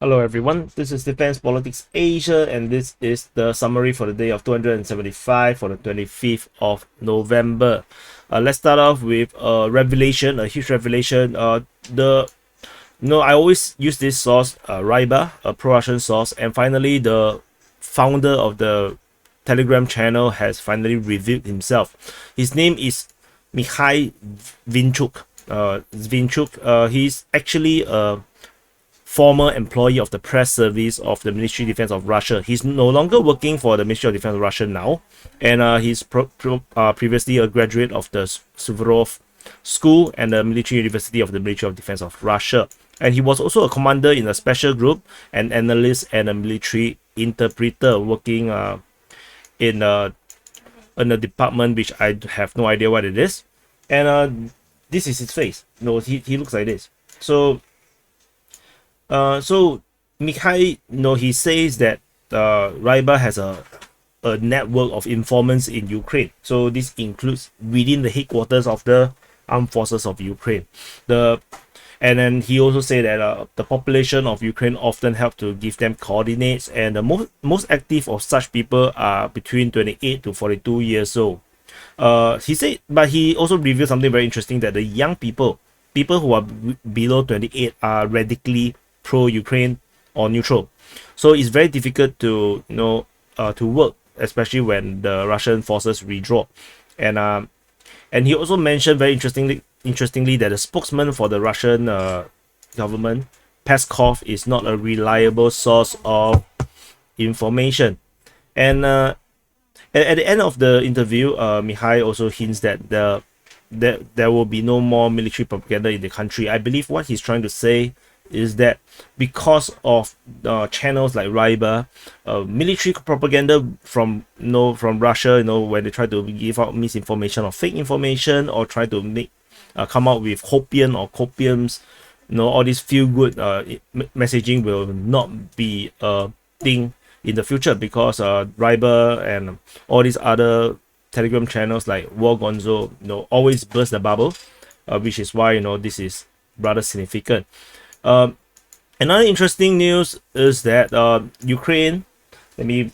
Hello everyone, this is Defense Politics Asia and this is the summary for the day of 275 for the 25th of November. Let's start off with a revelation, a huge revelation. I always use this source, Rybak, a pro-Russian source, and finally the founder of the Telegram channel has finally revealed himself. His name is Mikhail Vinchuk. He's actually a former employee of the press service of the Ministry of Defense of Russia. He's no longer working for the Ministry of Defense of Russia now, and he's previously a graduate of the Suvorov School and the Military University of the Military of Defense of Russia. And he was also a commander in a special group, an analyst, and a military interpreter working in a department which I have no idea what it is. And this is his face. No, he looks like this. So Mikhail, he says that Rybak has a network of informants in Ukraine. So this includes within the headquarters of the armed forces of Ukraine. And then he also said that the population of Ukraine often help to give them coordinates, and the most active of such people are between 28 to 42 years old. He said, but he also revealed something very interesting, that the young people who are below 28 are radically pro-Ukraine or neutral. So it's very difficult to to work, especially when the Russian forces redraw. And he also mentioned very interestingly that the spokesman for the Russian government, Peskov, is not a reliable source of information. And at the end of the interview, Mikhail also hints that there will be no more military propaganda in the country. I believe what he's trying to say is that because of channels like Rybak, military propaganda from Russia, when they try to give out misinformation or fake information, or try to make come out with hopium or copiums, all this feel good messaging will not be a thing in the future, because Rybak and all these other Telegram channels like War Gonzo, always burst the bubble, which is why this is rather significant. Another interesting news is that Ukraine, let me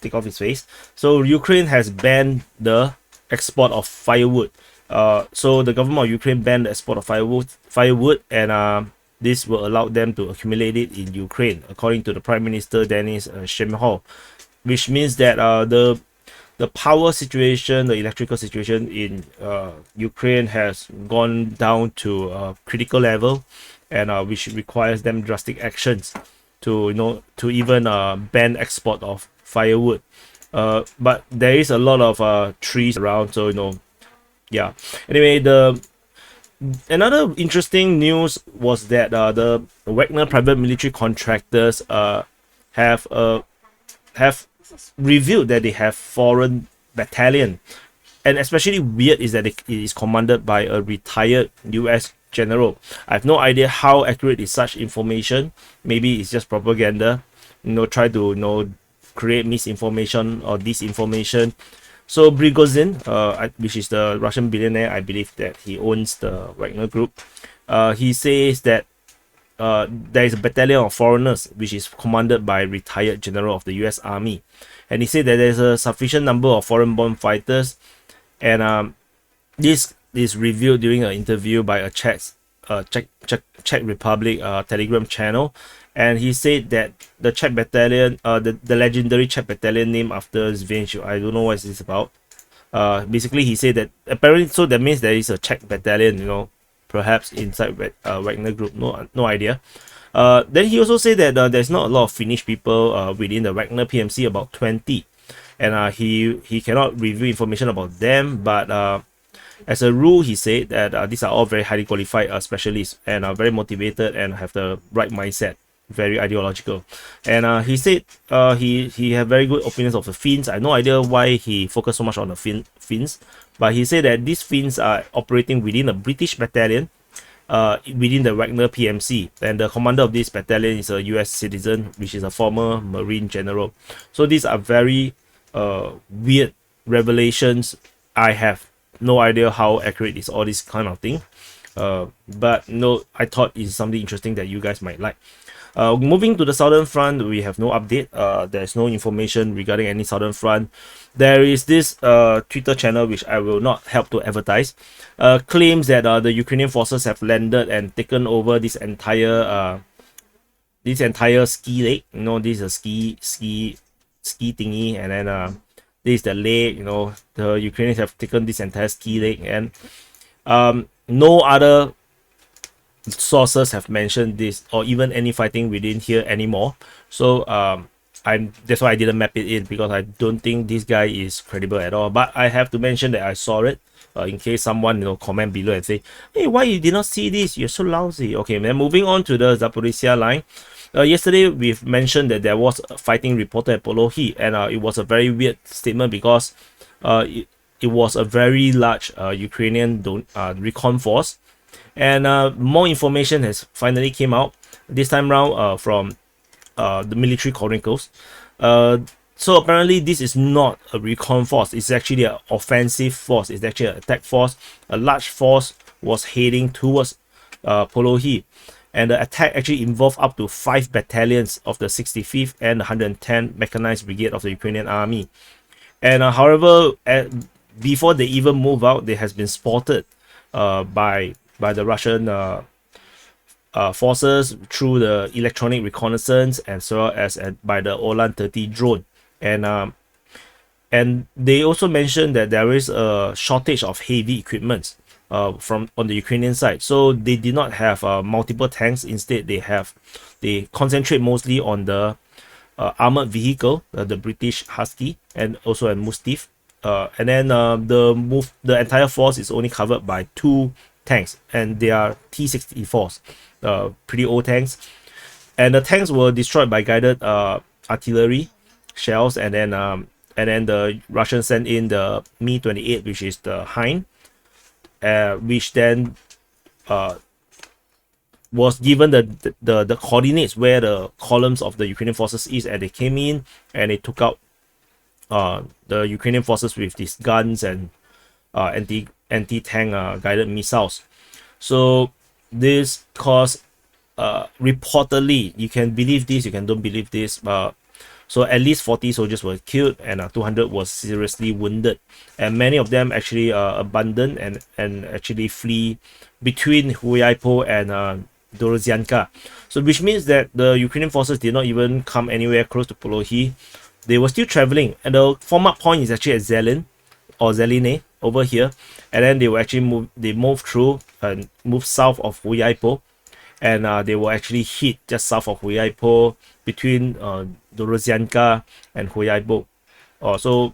take off his face. So Ukraine has banned the export of firewood. So the government of Ukraine banned the export of firewood, and this will allow them to accumulate it in Ukraine, according to the Prime Minister Denis Shmyhal, which means that the power situation, the electrical situation in Ukraine has gone down to a critical level, and which requires them drastic actions to even ban export of firewood. But there is a lot of trees around, so yeah. Anyway, another interesting news was that the Wagner private military contractors have revealed that they have foreign battalion, and especially weird is that it is commanded by a retired US general. I have no idea how accurate is such information. Maybe it's just propaganda, try to create misinformation or disinformation. So Prigozhin, which is the Russian billionaire, I believe that he owns the Wagner group, he says that there is a battalion of foreigners which is commanded by a retired general of the US Army, and he said that there's a sufficient number of foreign-born fighters, and this is revealed during an interview by a Czech Republic Telegram channel. And he said that the Czech battalion, the legendary Czech battalion named after Zvinch, I don't know what this is about. Basically he said that apparently, so that means there is a Czech battalion, perhaps inside Wagner group. No idea. Then he also said that there's not a lot of Finnish people within the Wagner PMC, about 20, and he cannot reveal information about them, but as a rule, he said that these are all very highly qualified specialists, and are very motivated and have the right mindset, very ideological. And he said he had very good opinions of the Finns. I have no idea why he focused so much on the Finns, but he said that these Finns are operating within a British battalion within the Wagner PMC, and the commander of this battalion is a US citizen, which is a former Marine general. So these are very weird revelations. I have no idea how accurate is all this kind of thing, but I thought it's something interesting that you guys might like. Moving to the southern front, we have no update. There's no information regarding any southern front. There is this Twitter channel which I will not help to advertise. Claims that the Ukrainian forces have landed and taken over this entire ski lake. You know, this is a ski thingy, and then this is the lake. You know, the Ukrainians have taken this entire ski lake, and no other sources have mentioned this or even any fighting within here anymore. So that's why I didn't map it in, because I don't think this guy is credible at all. But I have to mention that I saw it, in case someone, you know, comment below and say, hey, why you did not see this, you're so lousy. Okay, then moving on to the Zaporizhzhia line. Yesterday we've mentioned that there was fighting reported at Polohi, and it was a very weird statement, because it was a very large Ukrainian recon force, and more information has finally came out this time round from the military chronicles. So apparently this is not a recon force, it's actually an offensive force, it's actually an attack force. A large force was heading towards Polohi, and the attack actually involved up to 5 battalions of the 65th and 110th Mechanized Brigade of the Ukrainian Army. And however, before they even move out, they has been spotted by the Russian forces through the electronic reconnaissance, as well as by the Orlan 30 drone. And they also mentioned that there is a shortage of heavy equipment from on the Ukrainian side. So they did not have multiple tanks. Instead, they concentrate mostly on the armored vehicle, the British Husky, and also a Mustiff. And then the entire force is only covered by 2 tanks, and they are T-64s, pretty old tanks. And the tanks were destroyed by guided artillery shells, and then the Russians sent in the Mi-28, which is the Hind, which then was given the coordinates where the columns of the Ukrainian forces is, and they came in and they took out the Ukrainian forces with these guns and anti-tank guided missiles. So this caused reportedly, you can believe this, you can don't believe this, so at least 40 soldiers were killed, and 200 was seriously wounded, and many of them actually abandoned and actually flee between Huaypo and Dorozyanka. So which means that the Ukrainian forces did not even come anywhere close to Polohi. They were still traveling, and the form-up point is actually at Zelin or Zeline over here, and then they will actually move through and move south of Huaypo, and they will actually hit just south of Huaypo between Dorozyanka and Huaypo. So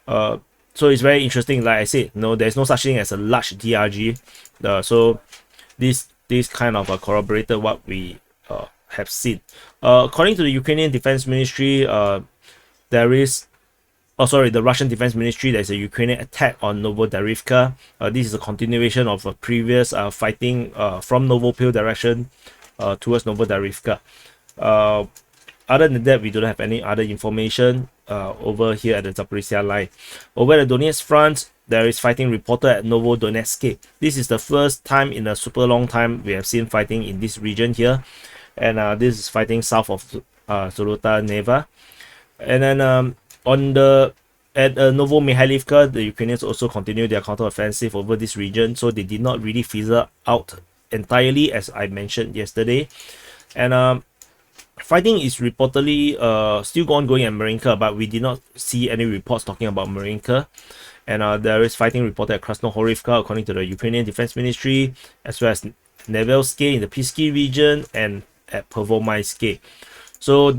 it's very interesting. Like I said, no, there's no such thing as a large DRG. So this kind of corroborated what we have seen. According to the Ukrainian Defense Ministry, the Russian Defense Ministry, there's a Ukrainian attack on Novodarivka. This is a continuation of a previous fighting from Novopil direction towards Novodarivka. Other than that, we don't have any other information over here at the Zaporizhzhia line. Over at the Donetsk front, there is fighting reported at Novodonetsk. This is the first time in a super long time we have seen fighting in this region here, and this is fighting south of Zolota Neva. And then at Novomikhailivka, the Ukrainians also continue their counter-offensive over this region, so they did not really fizzle out entirely, as I mentioned yesterday. And fighting is reportedly still ongoing at Marinka, but we did not see any reports talking about Marinka. And there is fighting reported at Krasnohorivka, according to the Ukrainian Defense Ministry, as well as Nevelsky in the Pisky region and at Pervomaiske. So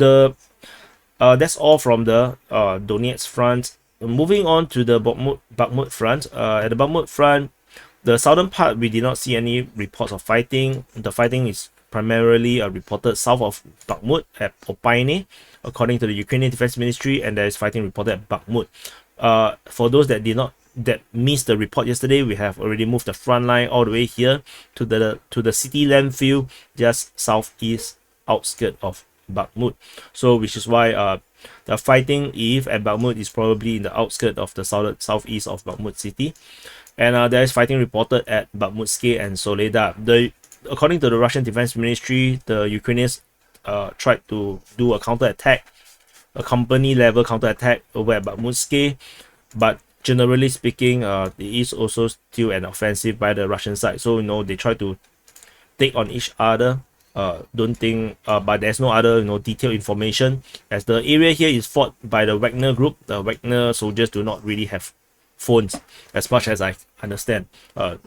that's all from the Donetsk front. Moving on to the Bakhmut front. At the Bakhmut front, the southern part, we did not see any reports of fighting. The fighting is primarily reported south of Bakhmut at Opaine, according to the Ukrainian Defense Ministry, and there is fighting reported at Bakhmut. For those that missed the report yesterday, we have already moved the front line all the way here to the city landfill just southeast outskirt of Bakhmut. So which is why the fighting at Bakhmut is probably in the outskirts of the southeast of Bakhmut city. And there is fighting reported at Bakhmutske and Soledar. According to the Russian Defense Ministry, the Ukrainians tried to do a counter-attack, a company level counter-attack over at Bakhmut, but generally speaking, it is also still an offensive by the Russian side. So they try to take on each other. Don't think, but there's no other detailed information, as the area here is fought by the Wagner group. The Wagner soldiers do not really have phones, as much as I understand. And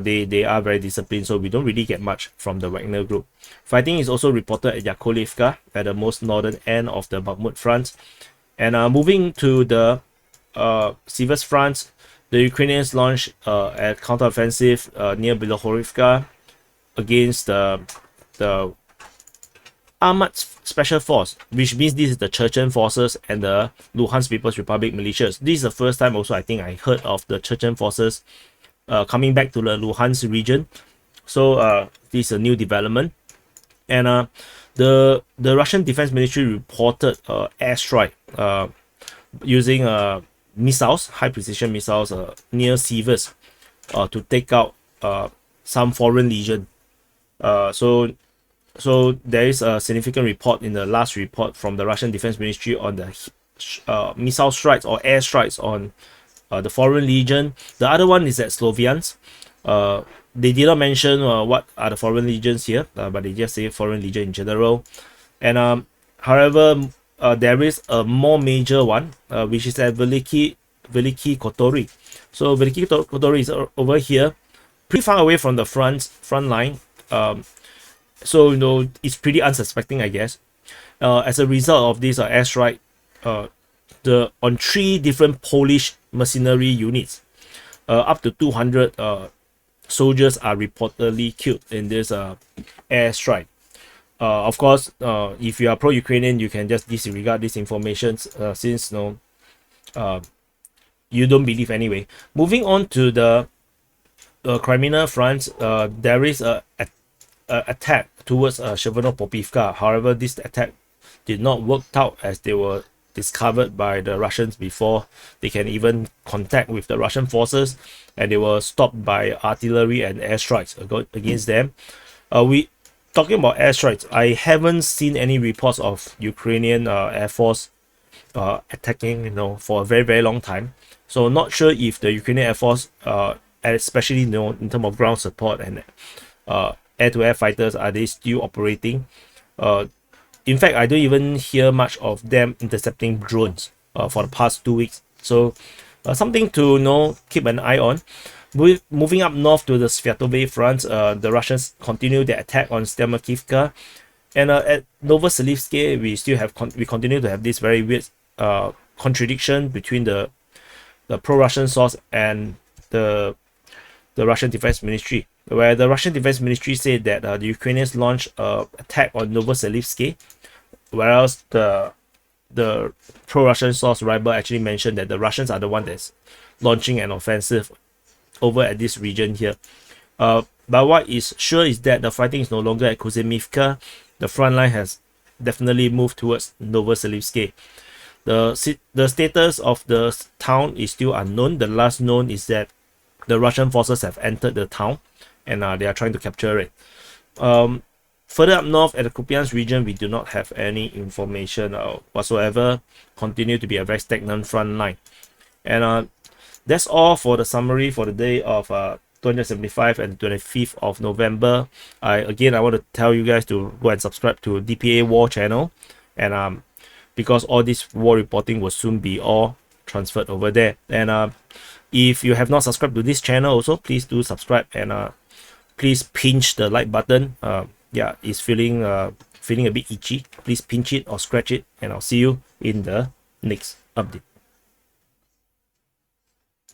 they are very disciplined, so we don't really get much from the Wagner group. Fighting is also reported at Yakovlevka, at the most northern end of the Bakhmut front. And moving to the Sivas front, the Ukrainians launched a counteroffensive near Bilohorivka against the Armored Special Force, which means this is the Chechen forces and the Luhansk People's Republic militias. This is the first time also I think I heard of the Chechen forces coming back to the Luhansk region. So this is a new development. And the Russian Defense Ministry reported airstrike using missiles, high precision missiles near Sivas to take out some foreign legion. So there is a significant report in the last report from the Russian Defense Ministry on the missile strikes or air strikes on the foreign legion. The other one is at Sloviansk. They did not mention what are the foreign legions here, but they just say foreign legion in general. And however, there is a more major one, which is at Veliki Kotori. So Veliki Kotori is over here, pretty far away from the front line. So it's pretty unsuspecting, I guess. As a result of this airstrike, on 3 different Polish mercenary units, up to 200 soldiers are reportedly killed in this airstrike. Of course, if you are pro-Ukrainian, you can just disregard this information, since you don't believe anyway. Moving on to the Kreminna front, there is a attack towards Sheveno-Popivka. However, this attack did not work out, as they were discovered by the Russians before they can even contact with the Russian forces, and they were stopped by artillery and airstrikes against them. We talking about airstrikes, I haven't seen any reports of Ukrainian Air Force attacking for a very, very long time. So not sure if the Ukrainian Air Force, especially in terms of ground support and air-to-air fighters, are they still operating? In fact, I don't even hear much of them intercepting drones for the past 2 weeks. So something to keep an eye on. Moving up north to the Sviatove front, the Russians continue their attack on Stemakivka, and at Novoselivske we continue to have this very weird contradiction between the pro-Russian source and the Russian Defense Ministry, where the Russian Defense Ministry said that the Ukrainians launched an attack on Novoselivske, whereas the pro-Russian source Rybak actually mentioned that the Russians are the one that's launching an offensive over at this region here. But what is sure is that the fighting is no longer at Kuzemivka. The front line has definitely moved towards Novoselivske. The status of the town is still unknown. The last known is that the Russian forces have entered the town, and they are trying to capture it. Further up north at the Kupiansk region, we do not have any information whatsoever. Continue to be a very stagnant front line. And that's all for the summary for the day of 275 and 25th of November. I want to tell you guys to go and subscribe to DPA War channel, and because all this war reporting will soon be all transferred over there. And if you have not subscribed to this channel also, please do subscribe, and please pinch the like button. Yeah, it's feeling a bit itchy. Please pinch it or scratch it, and I'll see you in the next update.